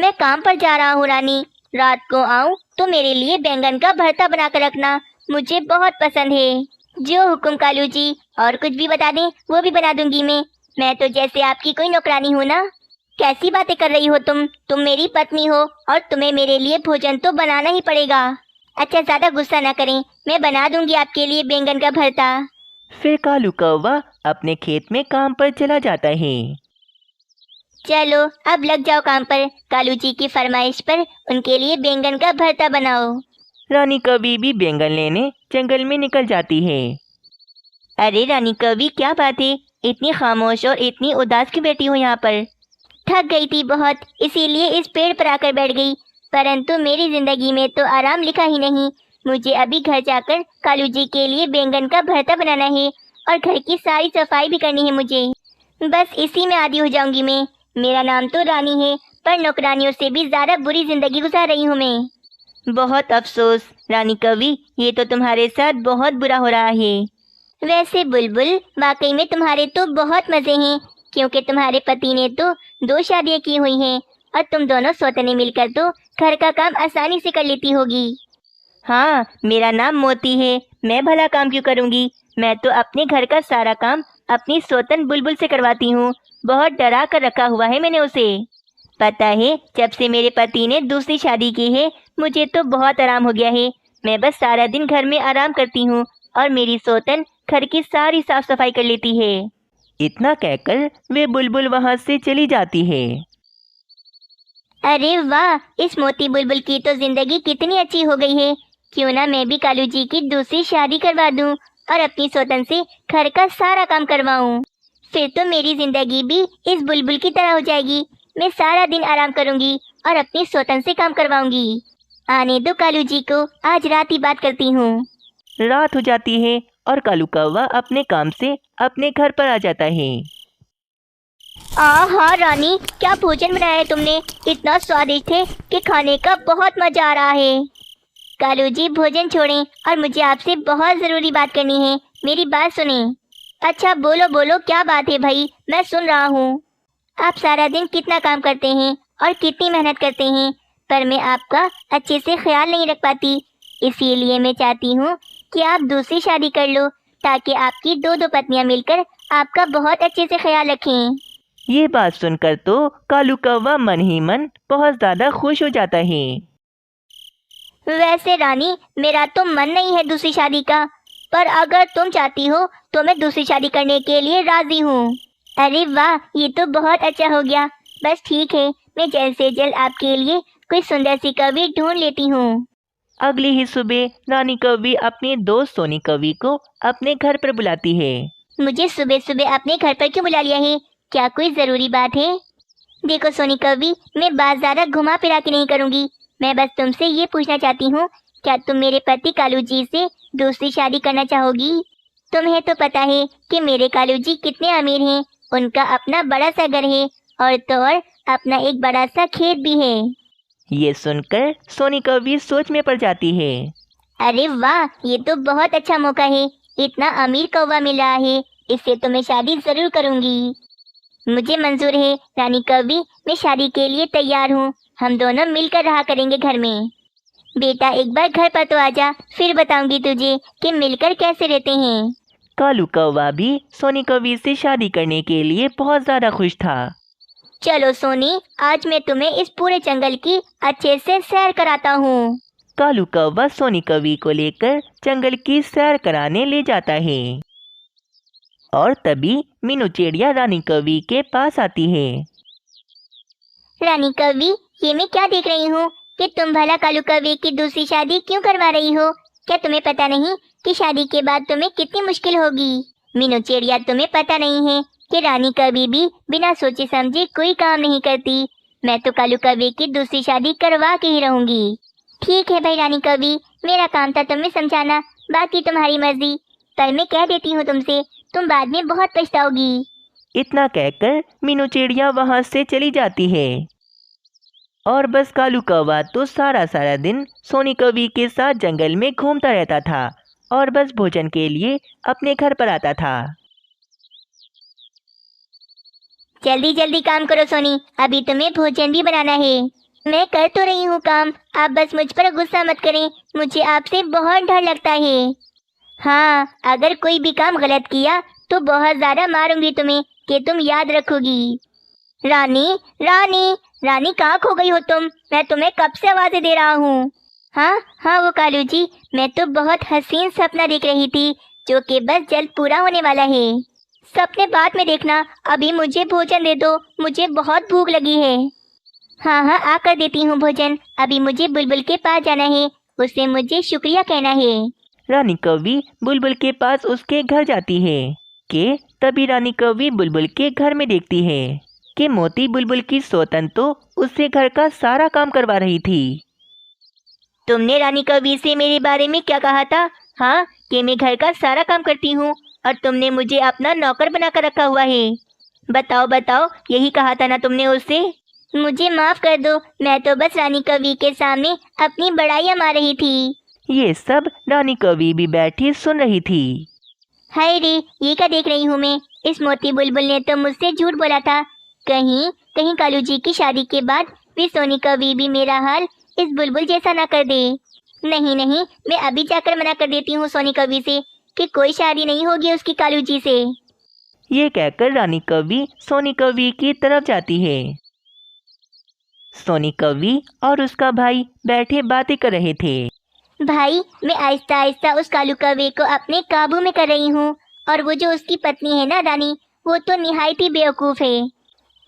मैं काम पर जा रहा हूँ रानी। रात को आऊँ तो मेरे लिए बैंगन का भरता बना कर रखना, मुझे बहुत पसंद है। जो हुक्म कालू जी, और कुछ भी बता दें वो भी बना दूंगी मैं तो जैसे आपकी कोई नौकरानी हूँ ना। कैसी बातें कर रही हो तुम मेरी पत्नी हो और तुम्हें मेरे लिए भोजन तो बनाना ही पड़ेगा। अच्छा ज्यादा गुस्सा ना करें, मैं बना दूंगी आपके लिए बैंगन का भरता। फिर कालू कौवा अपने खेत में काम पर चला जाता है। चलो अब लग जाओ काम पर, कालू जी की फरमाइश पर उनके लिए बैंगन का भरता बनाओ। रानी कौवी भी बैंगन लेने जंगल में निकल जाती है। अरे रानी कवि, क्या बात है, इतनी खामोश और इतनी उदास क्यों बैठी हो यहाँ पर? थक गई थी बहुत, इसीलिए इस पेड़ पर आकर बैठ गई। परंतु मेरी जिंदगी में तो आराम लिखा ही नहीं। मुझे अभी घर जाकर कालू जी के लिए बैंगन का भरता बनाना है और घर की सारी सफाई भी करनी है मुझे। बस इसी में आदी हो जाऊंगी मैं। मेरा नाम तो रानी है, पर नौकरानियों से भी ज्यादा बुरी जिंदगी गुजार रही हूँ मैं। बहुत अफसोस रानी कवि, ये तो तुम्हारे साथ बहुत बुरा हो रहा है। वैसे बुलबुल, वाकई में तुम्हारे तो बहुत मजे हैं, क्योंकि तुम्हारे पति ने तो 2 शादियां की हुई हैं और तुम दोनों सौतने मिलकर तो घर का काम आसानी से कर लेती होगी। हाँ, मेरा नाम मोती है, मैं भला काम क्यों करूँगी? मैं तो अपने घर का सारा काम अपनी सौतन बुलबुल से करवाती हूँ। बहुत डरा कर रखा हुआ है मैंने उसे। पता है, जब से मेरे पति ने दूसरी शादी की है मुझे तो बहुत आराम हो गया है। मैं बस सारा दिन घर में आराम करती हूँ और मेरी सौतन घर की सारी साफ सफाई कर लेती है। इतना कहकर वे बुलबुल वहां से चली जाती है। अरे वाह, इस मोती बुलबुल की तो जिंदगी कितनी अच्छी हो गई है। क्यों ना मैं भी कालू जी की दूसरी शादी करवा दूं और अपनी सौतन से घर का सारा काम करवाऊं। फिर तो मेरी जिंदगी भी इस बुलबुल की तरह हो जाएगी। मैं सारा दिन आराम करूंगी और अपनी सौतन से काम करवाऊंगी। आने दो कालू जी को, आज रात ही बात करती हूँ। रात हो जाती है और कालू कौवा अपने काम से अपने घर पर आ जाता है। हाँ रानी, क्या भोजन बनाया है तुमने? इतना स्वादिष्ट है कि खाने का बहुत मजा आ रहा है। कालू जी, भोजन छोड़ें और मुझे आपसे बहुत ज़रूरी बात करनी है। मेरी बात सुने। अच्छा बोलो बोलो, क्या बात है भाई, मैं सुन रहा हूँ। आप सारा दिन कितना काम करते हैं और कितनी मेहनत करते हैं, पर मैं आपका अच्छे से ख्याल नहीं रख पाती। इसीलिए मैं चाहती हूँ कि आप दूसरी शादी कर लो, ताकि आपकी 2 पत्नियाँ मिलकर आपका बहुत अच्छे से ख्याल रखें। ये बात सुनकर तो कालू कौवा मन ही मन बहुत ज्यादा खुश हो जाता है। वैसे रानी, मेरा तो मन नहीं है दूसरी शादी का, पर अगर तुम चाहती हो तो मैं दूसरी शादी करने के लिए राजी हूँ। अरे वाह, ये तो बहुत अच्छा हो गया। बस ठीक है, मैं जल्द से जल्द आपके लिए कोई सुंदर सी कवि ढूंढ लेती हूँ। अगली ही सुबह रानी कौवी अपने दोस्त सोनी कौवी को अपने घर पर बुलाती है। मुझे सुबह सुबह अपने घर पर क्यों बुला लिया है? क्या कोई ज़रूरी बात है? देखो सोनी कवि, मैं बात ज़्यादा घुमा फिरा के नहीं करूँगी। मैं बस तुमसे ये पूछना चाहती हूँ, क्या तुम मेरे पति कालू जी से दूसरी शादी करना चाहोगी? तुम्हें तो पता है कि मेरे कालू जी कितने अमीर हैं। उनका अपना बड़ा सा घर है और तो और अपना एक बड़ा सा खेत भी है। ये सुनकर सोनी कौवी सोच में पड़ जाती है। अरे वाह, ये तो बहुत अच्छा मौका है। इतना अमीर कौवा मिल रहा है, इससे तो मैं शादी ज़रूर करूँगी। मुझे मंजूर है रानी कवि, मैं शादी के लिए तैयार हूँ। हम दोनों मिलकर रहा करेंगे घर में। बेटा एक बार घर पर तो आजा, फिर बताऊंगी तुझे कि मिलकर कैसे रहते हैं। कालू कौवा भी सोनी कौवी से शादी करने के लिए बहुत ज्यादा खुश था। चलो सोनी, आज मैं तुम्हें इस पूरे जंगल की अच्छे से सैर कराता हूँ। कालू कौवा सोनी कौवी को लेकर जंगल की सैर कराने ले जाता है। और तभी मीनू चिड़िया रानी कौवी के पास आती है। रानी कवि, ये मैं क्या देख रही हूँ कि तुम भला कालू कवि की दूसरी शादी क्यों करवा रही हो? क्या तुम्हें पता नहीं कि शादी के बाद तुम्हें कितनी मुश्किल होगी? मीनू चिड़िया, तुम्हें पता नहीं है कि रानी कवि भी बिना सोचे समझे कोई काम नहीं करती। मैं तो कालू कवि की दूसरी शादी करवा के ही रहूंगी। ठीक है भाई रानी कवि, मेरा काम था तुम्हें समझाना, बाकी तुम्हारी मर्जी। पर मैं कह देती हूँ तुमसे, तुम बाद में बहुत पछताओगी। इतना कहकर मीनू चिड़िया वहां से चली जाती है। और बस कालू कौवा तो सारा सारा दिन सोनी कौवी के साथ जंगल में घूमता रहता था और बस भोजन के लिए अपने घर पर आता था। जल्दी जल्दी काम करो सोनी, अभी तुम्हें भोजन भी बनाना है। मैं कर तो रही हूँ काम, आप बस मुझ पर गुस्सा मत करें, मुझे आपसे बहुत डर लगता है। हाँ, अगर कोई भी काम गलत किया तो बहुत ज़्यादा मारूंगी तुम्हें, कि तुम याद रखोगी। रानी, रानी, रानी कहाँ खो गई हो तुम? मैं तुम्हें कब से आवाज़ें दे रहा हूँ। हाँ हाँ वो कालू जी, मैं तो बहुत हसीन सपना देख रही थी, जो कि बस जल्द पूरा होने वाला है। सपने बाद में देखना, अभी मुझे भोजन दे दो, मुझे बहुत भूख लगी है। हाँ हाँ आकर देती हूँ भोजन, अभी मुझे बुलबुल के पास जाना है, उसे मुझे शुक्रिया कहना है। रानी कौवी बुलबुल के पास उसके घर जाती है कि तभी रानी कौवी बुलबुल के घर में देखती है कि मोती बुलबुल की सौतन तो उससे घर का सारा काम करवा रही थी। तुमने रानी कौवी से मेरे बारे में क्या कहा था? हाँ, कि मैं घर का सारा काम करती हूँ और तुमने मुझे अपना नौकर बनाकर रखा हुआ है। बताओ बताओ, यही कहा था ना तुमने उससे? मुझे माफ कर दो, मैं तो बस रानी कौवी के सामने अपनी बड़ाइयाँ मार रही थी। ये सब रानी कौवी भी बैठी सुन रही थी। हाय रे, ये क्या देख रही हूँ मैं? इस मोती बुलबुल ने तो मुझसे झूठ बोला था। कहीं कहीं कालू जी की शादी के बाद भी सोनी कभी भी मेरा हाल इस बुलबुल जैसा ना कर दे। नहीं नहीं, मैं अभी जाकर मना कर देती हूँ सोनी कवि से कि कोई शादी नहीं होगी उसकी कालू जी से। ये कहकर रानी कौवी सोनी कौवी की तरफ जाती है। सोनी कौवी और उसका भाई बैठे बातें कर रहे थे। भाई, मैं आहिस्ता आहिस्ता उस कालू कौवे को अपने काबू में कर रही हूँ, और वो जो उसकी पत्नी है ना रानी, वो तो निहायत ही बेवकूफ़ है।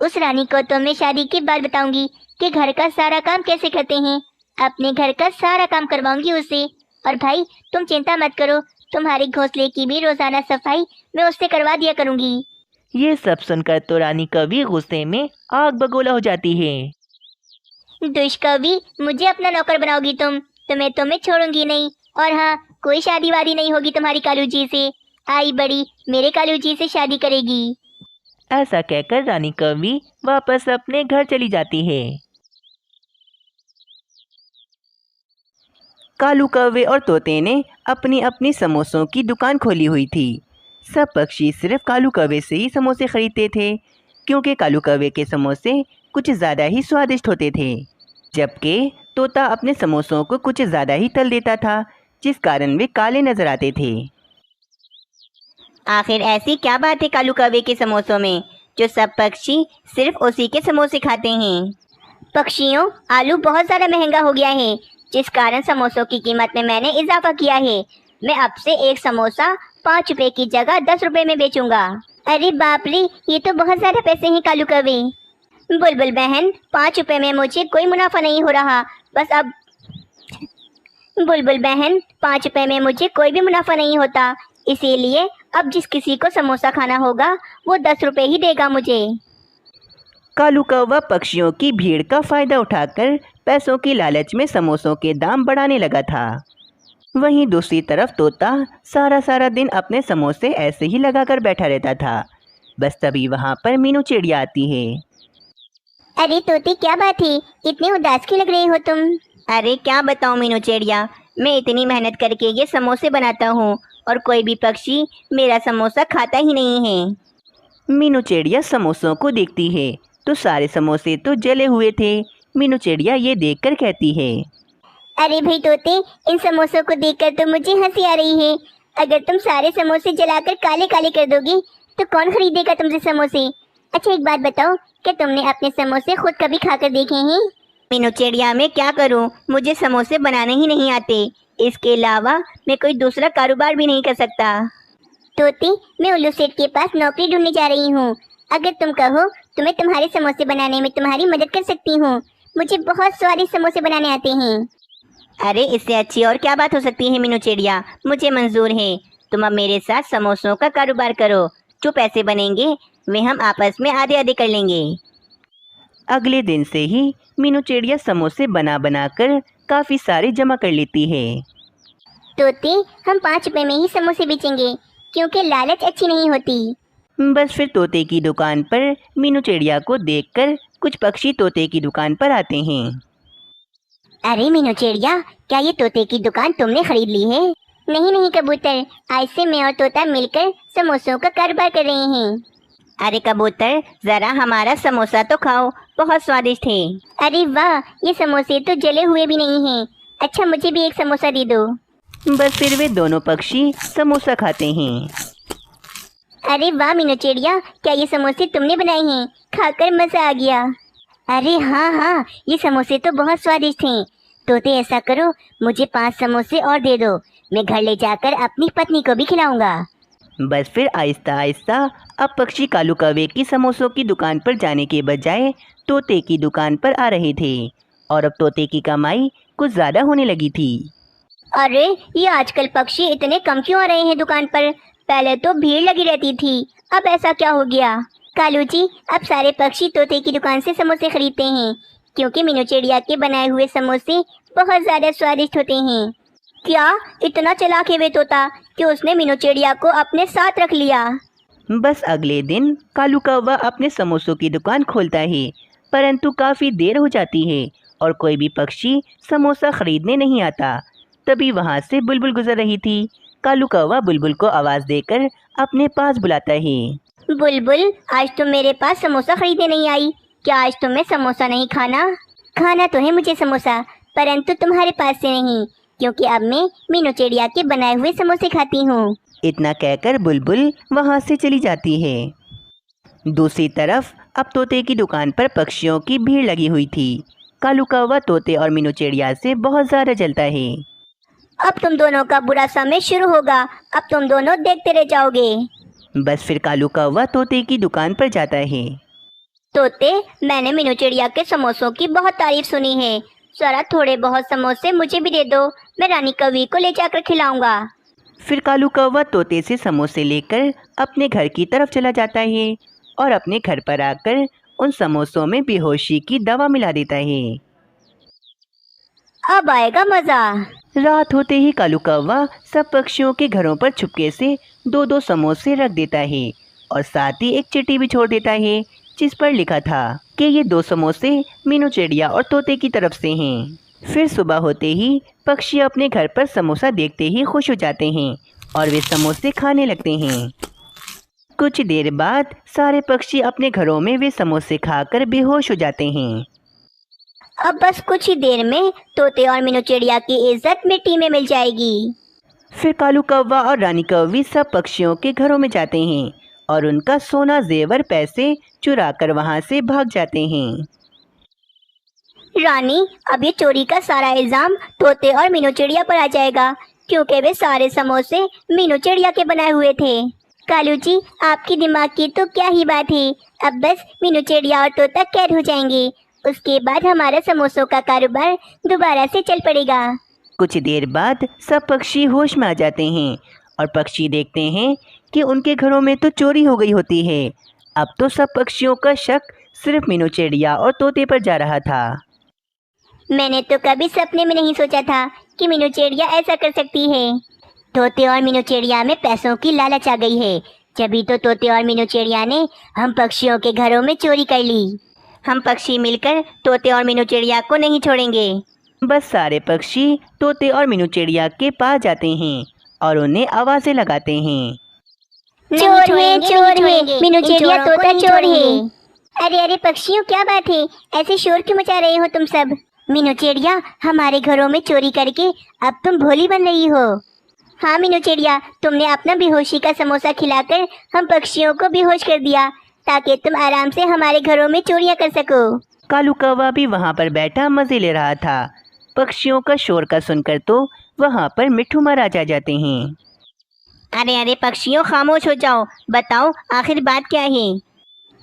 उस रानी को तो मैं शादी के बाद बताऊंगी कि घर का सारा काम कैसे करते हैं, अपने घर का सारा काम करवाऊंगी उससे। और भाई तुम चिंता मत करो, तुम्हारे घोंसले की भी रोजाना सफाई मैं उससे करवा दिया करूंगी। ये सब सुनकर तो रानी कौवी गुस्से में आग बगोला हो जाती है। दुष्कवि, मुझे अपना नौकर बनाओगी तुम तो मैं तुम्हें छोड़ूंगी नहीं। और हाँ, कोई शादी वादी नहीं होगी तुम्हारी कालू जी से, आई बड़ी मेरे कालू जी से शादी करेगी। ऐसा कहकर रानी कौवी वापस अपने घर चली जाती है। कालू कौवे और तोते ने अपनी अपनी समोसों की दुकान खोली हुई थी। सब पक्षी सिर्फ कालू कौवे से ही समोसे खरीदते थे, क्योंकि कालू कौवे के समोसे कुछ ज़्यादा ही स्वादिष्ट होते थे, जबकि तोता अपने समोसों को कुछ ज़्यादा ही तल देता था, जिस कारण वे काले नजर आते थे। आखिर ऐसी क्या बात है कालू कौवे के समोसों में, जो सब पक्षी सिर्फ उसी के समोसे खाते हैं? पक्षियों, आलू बहुत ज़्यादा महंगा हो गया है, जिस कारण समोसों की कीमत में मैंने इजाफा किया है। मैं अब से एक समोसा 5 रुपए की जगह 10 रुपए में बेचूंगा। अरे बाप रे, ये तो बहुत ज़्यादा पैसे हैं कालू कौवे। बुलबुल बहन, 5 रुपए में मुझे कोई मुनाफा नहीं हो रहा, बस अब बुलबुल बहन 5 रुपए में मुझे कोई भी मुनाफा नहीं होता, इसीलिए अब जिस किसी को समोसा खाना होगा वो 10 रुपए ही देगा मुझे। कालू कौवा पक्षियों की भीड़ का फायदा उठाकर पैसों की लालच में समोसों के दाम बढ़ाने लगा था। वहीं दूसरी तरफ तोता सारा दिन अपने समोसे ऐसे ही लगाकर बैठा रहता था। बस तभी वहाँ पर मीनू चिड़िया आती है। अरे तोते, क्या बात है, इतने उदास क्यों लग रहे हो तुम? अरे क्या बताऊं मीनू चिड़िया, मैं इतनी मेहनत करके ये समोसे बनाता हूँ और कोई भी पक्षी मेरा समोसा खाता ही नहीं है। मीनू चिड़िया समोसों को देखती है तो सारे समोसे तो जले हुए थे। मीनू चिड़िया ये देखकर कहती है, अरे भाई तोते, इन समोसों को देखकर तो मुझे हंसी आ रही है। अगर तुम सारे समोसे जलाकर काले काले कर दोगी तो कौन खरीदेगा तुमसे समोसे? अच्छा एक बात बताओ, क्या तुमने अपने समोसे खुद कभी खाकर देखे हैं? मीनू चिड़िया, मैं क्या करूं, मुझे समोसे बनाने ही नहीं आते, इसके अलावा मैं कोई दूसरा कारोबार भी नहीं कर सकता। तोते, मैं उल्लू सेठ के पास नौकरी ढूंढने जा रही हूँ, अगर तुम कहो तो मैं तुम्हारे समोसे बनाने में तुम्हारी मदद कर सकती हूँ। मुझे बहुत स्वादिष्ट समोसे बनाने आते हैं। अरे इससे अच्छी और क्या बात हो सकती है मीनू चिड़िया, मुझे मंजूर है। तुम अब मेरे साथ समोसों का कारोबार करो, जो पैसे बनेंगे वे हम आपस में आधे आधे कर लेंगे। अगले दिन से ही मीनू चिड़िया समोसे बना कर काफ़ी सारे जमा कर लेती है। तोते, हम 5 रुपए में ही समोसे बेचेंगे, क्योंकि लालच अच्छी नहीं होती। बस फिर तोते की दुकान पर मीनू चिड़िया को देखकर कुछ पक्षी तोते की दुकान पर आते हैं। अरे मीनू चिड़िया, क्या ये तोते की दुकान तुमने खरीद ली है? नहीं नहीं कबूतर, आज से मैं और तोता मिलकर समोसों का कारोबार कर रहे हैं। अरे कबूतर, जरा हमारा समोसा तो खाओ, बहुत स्वादिष्ट है। अरे वाह, ये समोसे तो जले हुए भी नहीं हैं। अच्छा, मुझे भी एक समोसा दे दो। बस फिर वे दोनों पक्षी समोसा खाते हैं। अरे वाह मीनू चिड़िया, क्या ये समोसे तुमने बनाए हैं? खाकर मजा आ गया। अरे हाँ हाँ, ये समोसे तो बहुत स्वादिष्ट हैं। तोते ऐसा करो, मुझे 5 समोसे और दे दो। मैं घर ले जाकर अपनी पत्नी को भी खिलाऊंगा। बस फिर आहिस्ता आहिस्ता अब पक्षी कालू कौवे की समोसों की दुकान पर जाने के बजाय तोते की दुकान पर आ रहे थे और अब तोते की कमाई कुछ ज़्यादा होने लगी थी। अरे, ये आजकल पक्षी इतने कम क्यों आ रहे हैं दुकान पर? पहले तो भीड़ लगी रहती थी, अब ऐसा क्या हो गया? कालू जी, अब सारे पक्षी तोते की दुकान से समोसे खरीदते हैं, क्योंकि मीनू चिड़िया के बनाए हुए समोसे बहुत ज़्यादा स्वादिष्ट होते हैं। क्या इतना चालाक है वे तोता कि उसने मीनू चिड़िया को अपने साथ रख लिया? बस अगले दिन कालू कौवा अपने समोसों की दुकान खोलता है, परंतु काफ़ी देर हो जाती है और कोई भी पक्षी समोसा खरीदने नहीं आता। तभी वहाँ से बुलबुल गुजर रही थी। कालू कौवा बुलबुल को आवाज़ देकर अपने पास बुलाता है। बुलबुल, आज तुम मेरे पास समोसा खरीदने नहीं आई? क्या आज तुम्हें समोसा नहीं खाना? खाना तो है मुझे समोसा, परंतु तुम्हारे पास से नहीं, क्योंकि अब मैं मीनू चिड़िया के बनाए हुए समोसे खाती हूँ। इतना कहकर बुलबुल वहाँ से चली जाती है। दूसरी तरफ अब तोते की दुकान पर पक्षियों की भीड़ लगी हुई थी। कालू कौवा तोते और मीनू चिड़िया से बहुत ज़्यादा जलता है। अब तुम दोनों का बुरा समय शुरू होगा, अब तुम दोनों देखते रह जाओगे। बस फिर कालू कौवा तोते की दुकान पर जाता है। तोते, मैंने मीनू चिड़िया के समोसों की बहुत तारीफ सुनी है। जरा थोड़े बहुत समोसे मुझे भी दे दो, मैं रानी कौवी को ले जाकर खिलाऊंगा। फिर कालू कौवा तोते से समोसे लेकर अपने घर की तरफ चला जाता है और अपने घर पर आकर उन समोसों में बेहोशी की दवा मिला देता है। अब आएगा मजा। रात होते ही कालू कौवा सब पक्षियों के घरों पर चुपके से 2-2 समोसे रख देता है और साथ ही एक चिट्ठी भी छोड़ देता है जिस पर लिखा था कि ये 2 समोसे मीनू चिड़िया और तोते की तरफ से हैं। फिर सुबह होते ही पक्षी अपने घर पर समोसा देखते ही खुश हो जाते हैं और वे समोसे खाने लगते हैं। कुछ देर बाद सारे पक्षी अपने घरों में वे समोसे खाकर बेहोश हो जाते हैं। अब बस कुछ ही देर में तोते और मीनू चिड़िया की इज्जत मिट्टी में मिल जाएगी। फिर कालू कौवा और रानी कौवी सब पक्षियों के घरों में जाते हैं और उनका सोना जेवर पैसे चुरा कर वहाँ से भाग जाते हैं। रानी, अब ये चोरी का सारा इल्जाम तोते और मीनू चिड़िया पर आ जाएगा, क्योंकि वे सारे समोसे मीनू चिड़िया के बनाए हुए थे। कालू जी, आपकी दिमाग की तो क्या ही बात है। अब बस मीनू चिड़िया और तोता कैद हो जाएंगे, उसके बाद हमारा समोसों का कारोबार दोबारा से चल पड़ेगा। कुछ देर बाद सब पक्षी होश में आ जाते हैं और पक्षी देखते हैं कि उनके घरों में तो चोरी हो गई होती है। अब तो सब पक्षियों का शक सिर्फ मीनू चिड़िया और तोते पर जा रहा था। मैंने तो कभी सपने में नहीं सोचा था कि मीनू चिड़िया ऐसा कर सकती है। तोते और मीनू चिड़िया में पैसों की लालच आ गई है, जभी तो तोते और मीनू चिड़िया ने हम पक्षियों के घरों में चोरी कर ली। हम पक्षी मिलकर तोते और मीनू चिड़िया को नहीं छोड़ेंगे। बस सारे पक्षी तोते और मीनू चिड़िया के पास जाते हैं और उन्हें आवाज़ें लगाते हैं। चोर है, मीनू चिड़िया तोता चोर है। अरे अरे पक्षियों, क्या बात है? ऐसे शोर क्यों मचा रहे हो तुम सब? मीनू चिड़िया, हमारे घरों में चोरी करके अब तुम भोली बन रही हो। हाँ मीनू चिड़िया, तुमने अपना बेहोशी का समोसा खिलाकर हम पक्षियों को बेहोश कर दिया, ताकि तुम आराम से हमारे घरों में चोरियां कर सको। कालू कौवा भी वहाँ पर बैठा मज़े ले रहा था। पक्षियों का शोर का सुनकर तो वहाँ पर मिट्ठू महाराज आ जाते हैं। अरे अरे पक्षियों, खामोश हो जाओ, बताओ आखिर बात क्या है?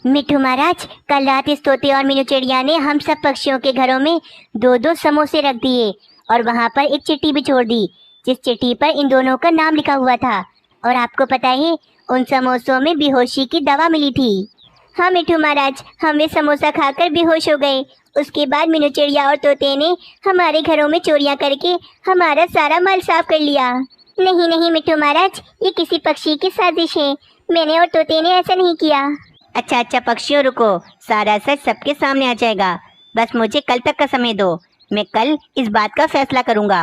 मिट्ठू महाराज, कल रात इस तोते और मीनू चिड़िया ने हम सब पक्षियों के घरों में 2-2 समोसे रख दिए और वहाँ पर एक चिट्ठी भी छोड़ दी, जिस चिट्ठी पर इन दोनों का नाम लिखा हुआ था। और आपको पता है, उन समोसों में बेहोशी की दवा मिली थी। हाँ मिट्ठू महाराज, हम वे समोसा खाकर बेहोश हो गए। उसके बाद मीनू चिड़िया और तोते ने हमारे घरों में चोरियां करके हमारा सारा माल साफ कर लिया। नहीं नहीं मिट्ठू महाराज, ये किसी पक्षी की साजिश है, मैंने और तोते ने ऐसा नहीं किया। अच्छा अच्छा पक्षियों, रुको, सारा सच सबके सामने आ जाएगा। बस मुझे कल तक का समय दो, मैं कल इस बात का फैसला करूँगा।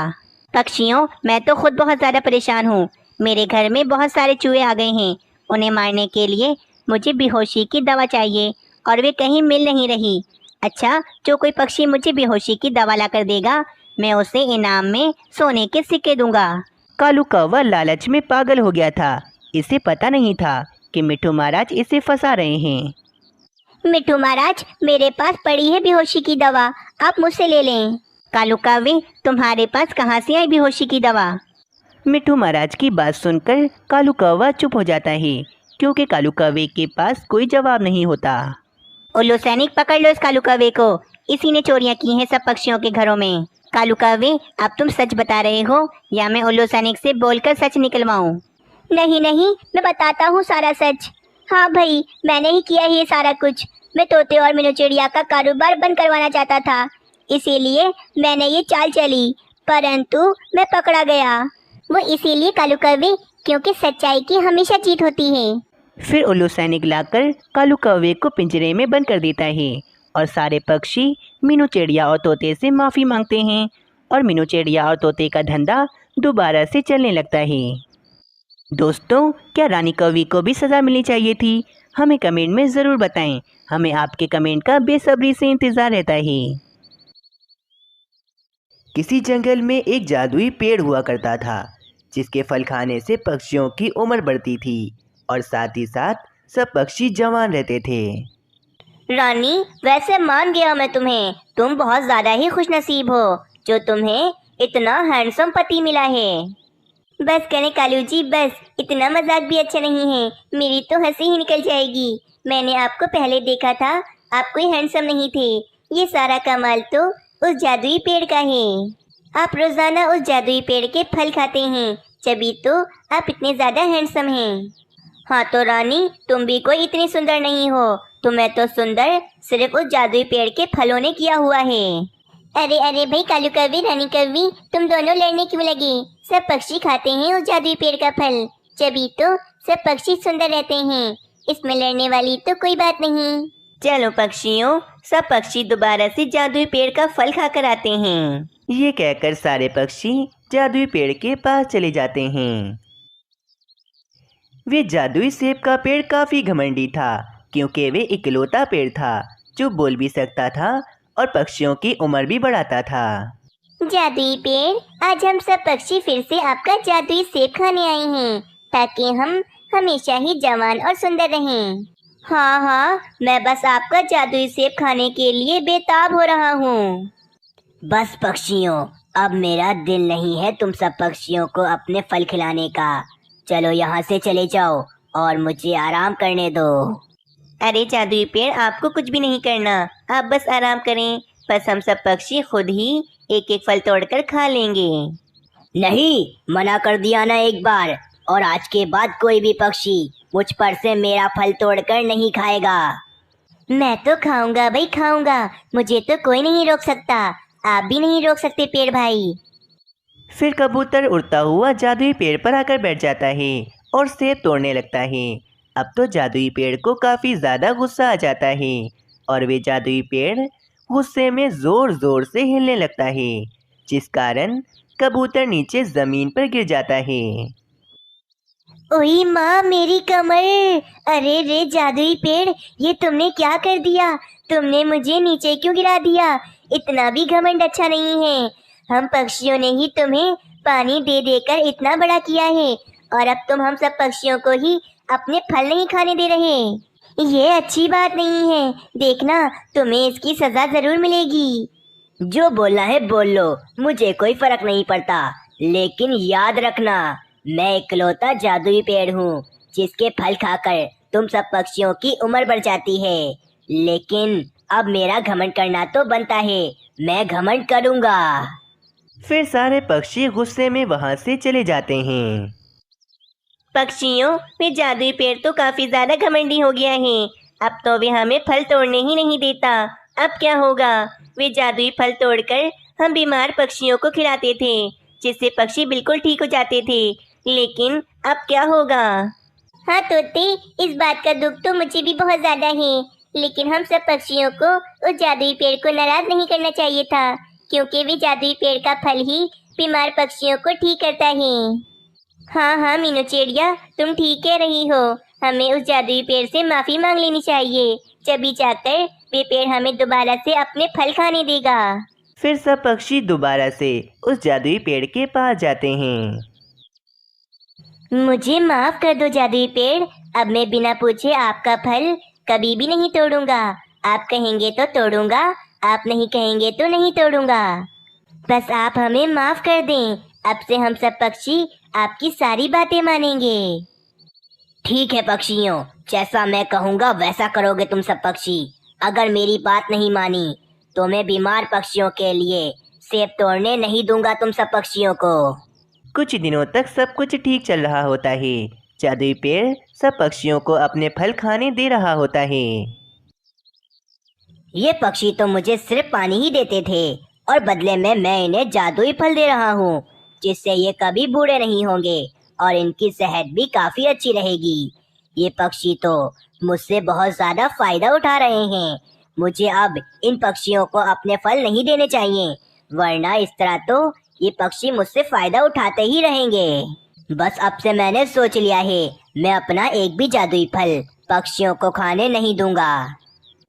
पक्षियों, मैं तो खुद बहुत ज़्यादा परेशान हूँ। मेरे घर में बहुत सारे चूहे आ गए हैं, उन्हें मारने के लिए मुझे बेहोशी की दवा चाहिए और वे कहीं मिल नहीं रही। अच्छा, जो कोई पक्षी मुझे बेहोशी की दवा ला कर देगा, मैं उसे इनाम में सोने के सिक्के दूंगा। कालू कौवा लालच में पागल हो गया था। इसे पता नहीं था कि मिट्ठू महाराज इसे फंसा रहे हैं। मिट्ठू महाराज, मेरे पास पड़ी है बेहोशी की दवा, आप मुझसे ले लें। कालू कौवे, तुम्हारे पास कहाँ से आई बेहोशी की दवा? मिट्ठू महाराज की बात सुनकर कालू कौवा चुप हो जाता है, क्योंकि कालू कौवे के पास कोई जवाब नहीं होता। उल्लू सैनिक, पकड़ लो इस कालू कौवे को, इसी ने चोरियां की हैं सब पक्षियों के घरों में। कालू कौवे, अब तुम सच बता रहे हो या मैं उल्लू सैनिक से बोलकर सच निकलवाऊं? नहीं नहीं, मैं बताता हूँ सारा सच। हाँ भाई, मैंने ही किया है ये सारा कुछ। मैं तोते और मीनू चिड़िया का कारोबार बंद करवाना चाहता था, इसीलिए मैंने ये चाल चली, परंतु मैं पकड़ा गया। वो इसीलिए कालू कौवे, क्योंकि सच्चाई की हमेशा जीत होती है। फिर उल्लू सैनिक लाकर कालू कौवे को पिंजरे में बंद कर देता है और सारे पक्षी मीनू चिड़िया और तोते से माफ़ी मांगते हैं और मीनू चिड़िया और तोते का धंधा दोबारा से चलने लगता है। दोस्तों, क्या रानी कौवी को भी सज़ा मिलनी चाहिए थी? हमें कमेंट में ज़रूर बताएं। हमें आपके कमेंट का बेसब्री से इंतज़ार रहता है। किसी जंगल में एक जादुई पेड़ हुआ करता था, जिसके फल खाने से पक्षियों की उम्र बढ़ती थी और साथ ही साथ सब पक्षी जवान रहते थे। रानी, वैसे मान गया मैं तुम्हें, तुम बहुत ज्यादा ही खुशनसीब हो जो तुम्हें इतना हैंडसम पति मिला है। बस करें कालू जी, बस इतना मजाक भी अच्छा नहीं है, मेरी तो हंसी ही निकल जाएगी। मैंने आपको पहले देखा था, आप कोई हैंडसम नहीं थे। ये सारा कमाल तो उस जादुई पेड़ का है। आप रोजाना उस जादुई पेड़ के फल खाते हैं, तभी तो आप इतने ज्यादा हैंडसम हैं। हाँ तो रानी, तुम भी कोई इतनी सुंदर नहीं हो, तुम्हें तो सुंदर सिर्फ उस जादुई पेड़ के फलों ने किया हुआ है। अरे अरे भाई कालू कौवी, रानी कौवी, तुम दोनों लड़ने क्यों लगे? सब पक्षी खाते हैं उस जादुई पेड़ का फल, तभी तो सब पक्षी सुंदर रहते हैं, इसमें लड़ने वाली तो कोई बात नहीं। चलो पक्षियों, सब पक्षी दोबारा से जादुई पेड़ का फल खाकर आते हैं। ये कहकर सारे पक्षी जादुई पेड़ के पास चले जाते हैं। वे जादुई सेब का पेड़ काफ़ी घमंडी था, क्योंकि वे इकलौता पेड़ था जो बोल भी सकता था और पक्षियों की उम्र भी बढ़ाता था। जादुई पेड़, आज हम सब पक्षी फिर से आपका जादुई सेब खाने आए हैं, ताकि हम हमेशा ही जवान और सुंदर रहें। हाँ हाँ, मैं बस आपका जादुई सेब खाने के लिए बेताब हो रहा हूँ। बस पक्षियों, अब मेरा दिल नहीं है तुम सब पक्षियों को अपने फल खिलाने का। चलो यहाँ से चले जाओ और मुझे आराम करने दो। अरे जादुई पेड़, आपको कुछ भी नहीं करना, आप बस आराम करें, बस हम सब पक्षी खुद ही एक एक फल तोड़कर खा लेंगे। नहीं, मना कर दिया ना एक बार, और आज के बाद कोई भी पक्षी मुझ पर से मेरा फल तोड़कर नहीं खाएगा। मैं तो खाऊंगा भाई, खाऊंगा, मुझे तो कोई नहीं रोक सकता, आप भी नहीं रोक सकते पेड़ भाई। फिर कबूतर उड़ता हुआ जादुई पेड़ पर आकर बैठ जाता है और सेब तोड़ने लगता है। अब तो जादुई पेड़ को काफ़ी ज़्यादा गुस्सा आ जाता है और वे जादुई पेड़ गुस्से में ज़ोर ज़ोर से हिलने लगता है, जिस कारण कबूतर नीचे ज़मीन पर गिर जाता है। ओई माँ, मेरी कमर! अरे रे जादुई पेड़, ये तुमने क्या कर दिया? तुमने मुझे नीचे क्यों गिरा दिया? इतना भी घमंड अच्छा नहीं है। हम पक्षियों ने ही तुम्हें पानी दे देकर इतना बड़ा किया है, और अब तुम हम सब पक्षियों को ही अपने फल नहीं खाने दे रहे। ये अच्छी बात नहीं है, देखना तुम्हें इसकी सजा जरूर मिलेगी। जो बोलना है बोल लो, मुझे कोई फर्क नहीं पड़ता, लेकिन याद रखना, मैं इकलौता जादुई पेड़ हूँ जिसके फल खाकर तुम सब पक्षियों की उम्र बढ़ जाती है। लेकिन अब मेरा घमंड करना तो बनता है, मैं घमंड करूँगा। फिर सारे पक्षी गुस्से में वहाँ से चले जाते हैं। पक्षियों, वे जादुई पेड़ तो काफी ज्यादा घमंडी हो गया है, अब तो वे हमें फल तोड़ने ही नहीं देता। अब क्या होगा? वे जादुई फल तोड़कर हम बीमार पक्षियों को खिलाते थे, जिससे पक्षी बिल्कुल ठीक हो जाते थे, लेकिन अब क्या होगा? हाँ तोते, इस बात का दुख तो मुझे भी बहुत ज्यादा है, लेकिन हम सब पक्षियों को उस जादुई पेड़ को नाराज नहीं करना चाहिए था, क्योंकि वे जादुई पेड़ का फल ही बीमार पक्षियों को ठीक करता है। हाँ हाँ मीनू चिड़िया, तुम ठीक कह रही हो, हमें उस जादुई पेड़ से माफी मांग लेनी चाहिए, तभी जाकर वे पेड़ हमें दोबारा से अपने फल खाने देगा। फिर सब पक्षी दोबारा से उस जादुई पेड़ के पास जाते हैं। मुझे माफ कर दो जादुई पेड़, अब मैं बिना पूछे आपका फल कभी भी नहीं तोड़ूंगा। आप कहेंगे तो तोड़ूंगा, आप नहीं कहेंगे तो नहीं तोड़ूंगा। बस आप हमें माफ कर दें, अब से हम सब पक्षी आपकी सारी बातें मानेंगे। ठीक है पक्षियों, जैसा मैं कहूँगा वैसा करोगे तुम सब पक्षी। अगर मेरी बात नहीं मानी तो मैं बीमार पक्षियों के लिए सेब तोड़ने नहीं दूंगा तुम सब पक्षियों को। कुछ दिनों तक सब कुछ ठीक चल रहा होता है। जादुई पेड़ सब पक्षियों को अपने फल खाने दे रहा होता है। ये पक्षी तो मुझे सिर्फ पानी ही देते थे और बदले में मैं इन्हें जादुई फल दे रहा हूँ, जिससे ये कभी बूढ़े नहीं होंगे और इनकी सेहत भी काफी अच्छी रहेगी। ये पक्षी तो मुझसे बहुत ज्यादा फायदा उठा रहे हैं। मुझे अब इन पक्षियों को अपने फल नहीं देने चाहिए, वरना इस तरह तो ये पक्षी मुझसे फायदा उठाते ही रहेंगे। बस अब से मैंने सोच लिया है, मैं अपना एक भी जादुई फल पक्षियों को खाने नहीं दूंगा।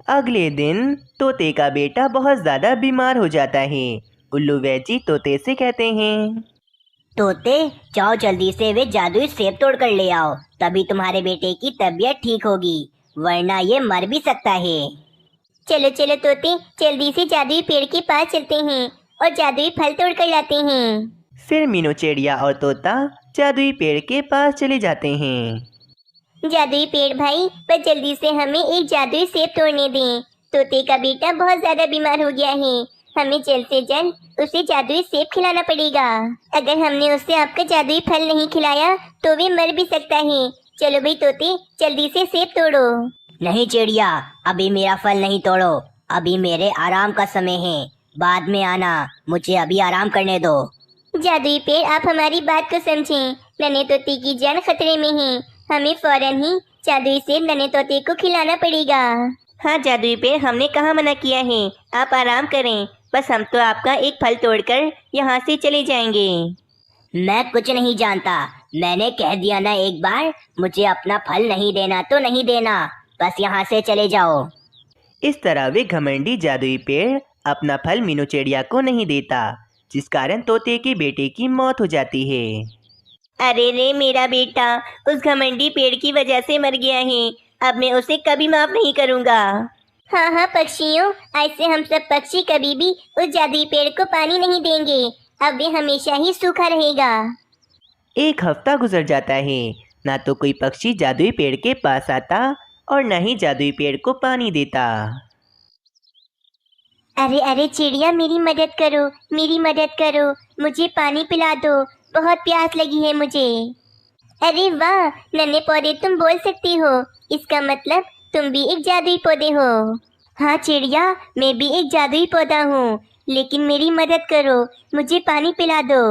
अगले दिन तोते का बेटा बहुत ज्यादा बीमार हो जाता है। उल्लू वैजी तोते से कहते हैं, तोते जाओ जल्दी से वे जादुई सेब तोड़ कर ले आओ, तभी तुम्हारे बेटे की तबीयत ठीक होगी, वरना ये मर भी सकता है। चलो चलो तोते, जल्दी से जादुई पेड़ के पास चलते हैं और जादुई फल तोड़ कर लाते हैं। फिर मीनू चिड़िया और तोता जादुई पेड़ के पास चले जाते हैं। जादुई पेड़ भाई, बस जल्दी से हमें एक जादुई सेब तोड़ने दें। तोते का बेटा बहुत ज्यादा बीमार हो गया है, हमें जल्द से जल्द उसे जादुई सेब खिलाना पड़ेगा। अगर हमने उसे आपका जादुई फल नहीं खिलाया तो वे मर भी सकता है। चलो भाई तोते, जल्दी से सेब तोड़ो। नहीं चिड़िया, अभी मेरा फल नहीं तोड़ो, अभी मेरे आराम का समय है, बाद में आना, मुझे अभी आराम करने दो। जादुई पेड़, आप हमारी बात को समझें, नन्हे तोते की जान खतरे में है, हमें फौरन ही जादुई सेब नन्हे तोते को खिलाना पड़ेगा। हाँ जादुई पेड़, हमने कहाँ मना किया है, आप आराम करें, बस हम तो आपका एक फल तोड़कर यहाँ से चले जाएंगे। मैं कुछ नहीं जानता, मैंने कह दिया ना एक बार, मुझे अपना फल नहीं देना तो नहीं देना, बस यहाँ से चले जाओ। इस तरह वे घमंडी जादुई पेड़ अपना फल मीनू चिड़िया को नहीं देता, जिस कारण तोते के बेटे की मौत हो जाती है। अरे रे, मेरा बेटा उस घमंडी पेड़ की वजह से मर गया है, अब मैं उसे कभी माफ नहीं करूँगा। हाँ हाँ पक्षियों, आज से हम सब पक्षी कभी भी उस जादुई पेड़ को पानी नहीं देंगे, अब वे हमेशा ही सूखा रहेगा। एक हफ्ता गुजर जाता है, ना तो कोई पक्षी जादुई पेड़ के पास आता और न ही जादुई पेड़ को पानी देता। अरे अरे चिड़िया, मेरी मदद करो, मेरी मदद करो, मुझे पानी पिला दो, बहुत प्यास लगी है मुझे। अरे वाह, नन्हे पौधे तुम बोल सकती हो, इसका मतलब तुम भी एक जादुई पौधे हो। हाँ चिड़िया, मैं भी एक जादुई पौधा हूँ, लेकिन मेरी मदद करो, मुझे पानी पिला दो।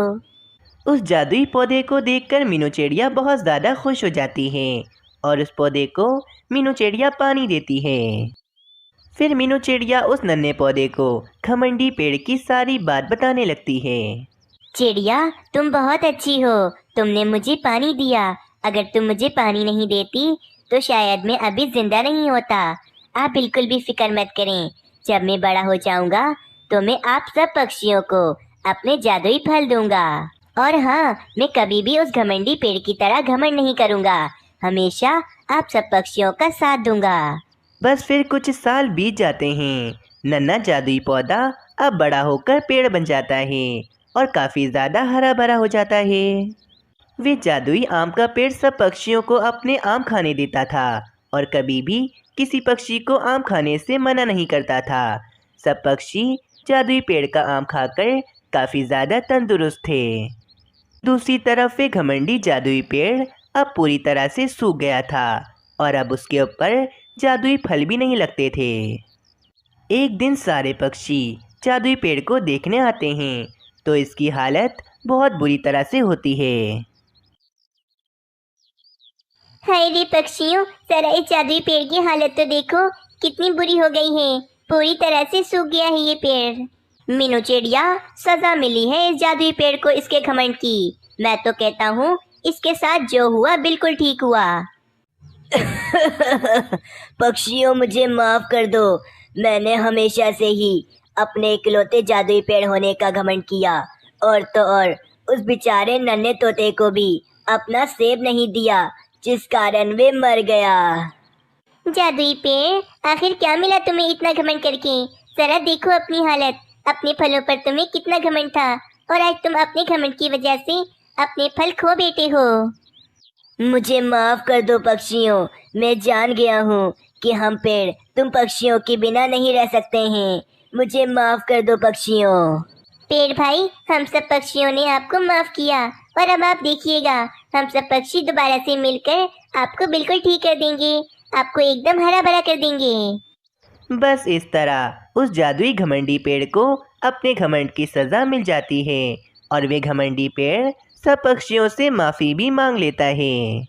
उस जादुई पौधे को देखकर मीनू चिड़िया बहुत ज़्यादा खुश हो जाती है और उस पौधे को मीनू चिड़िया पानी देती है। फिर मीनू चिड़िया उस नन्हे पौधे को घमंडी पेड़ की सारी बात बताने लगती है। चिड़िया, तुम बहुत अच्छी हो, तुमने मुझे पानी दिया, अगर तुम मुझे पानी नहीं देती तो शायद मैं अभी जिंदा नहीं होता। आप बिल्कुल भी फिक्र मत करें, जब मैं बड़ा हो जाऊंगा तो मैं आप सब पक्षियों को अपने जादुई फल दूंगा। और हाँ, मैं कभी भी उस घमंडी पेड़ की तरह घमंड नहीं करूंगा, हमेशा आप सब पक्षियों का साथ दूंगा। बस फिर कुछ साल बीत जाते हैं। नन्हा जादुई पौधा अब बड़ा होकर पेड़ बन जाता है और काफ़ी ज़्यादा हरा भरा हो जाता है। वे जादुई आम का पेड़ सब पक्षियों को अपने आम खाने देता था और कभी भी किसी पक्षी को आम खाने से मना नहीं करता था। सब पक्षी जादुई पेड़ का आम खाकर काफ़ी ज़्यादा तंदुरुस्त थे। दूसरी तरफ वे घमंडी जादुई पेड़ अब पूरी तरह से सूख गया था और अब उसके ऊपर जादुई फल भी नहीं लगते थे। एक दिन सारे पक्षी जादुई पेड़ को देखने आते हैं तो इसकी हालत बहुत बुरी तरह से होती है। हाय रे पक्षियों, जरा इस जादुई पेड़ की हालत तो देखो, कितनी बुरी हो गई है, पूरी तरह से सूख गया है ये पेड़। मीनू चिड़िया, सजा मिली है इस जादुई पेड़ को इसके घमंड की। मैं तो कहता हूँ इसके साथ जो हुआ बिल्कुल ठीक हुआ। पक्षियों, मुझे माफ कर दो। मैंने हमेशा से ही अपने इकलौते जादुई पेड़ होने का घमंड किया, और तो और उस बेचारे नन्हे तोते को भी अपना सेब नहीं दिया, जिस कारण वे मर गया। जादुई पेड़, आखिर क्या मिला तुम्हें इतना घमंड करके? जरा देखो अपनी हालत। अपने फलों पर तुम्हें कितना घमंड था, और आज तुम अपने घमंड की वजह से अपने फल खो बैठे हो। मुझे माफ कर दो पक्षियों, मैं जान गया हूँ कि हम पेड़ तुम पक्षियों के बिना नहीं रह सकते हैं। मुझे माफ कर दो पक्षियों। पेड़ भाई, हम सब पक्षियों ने आपको माफ किया, और अब आप देखिएगा, हम सब पक्षी दोबारा से मिलकर आपको बिल्कुल ठीक कर देंगे, आपको एकदम हरा भरा कर देंगे। बस इस तरह उस जादुई घमंडी पेड़ को अपने घमंड की सज़ा मिल जाती है और वे घमंडी पेड़ सब पक्षियों से माफ़ी भी मांग लेता है।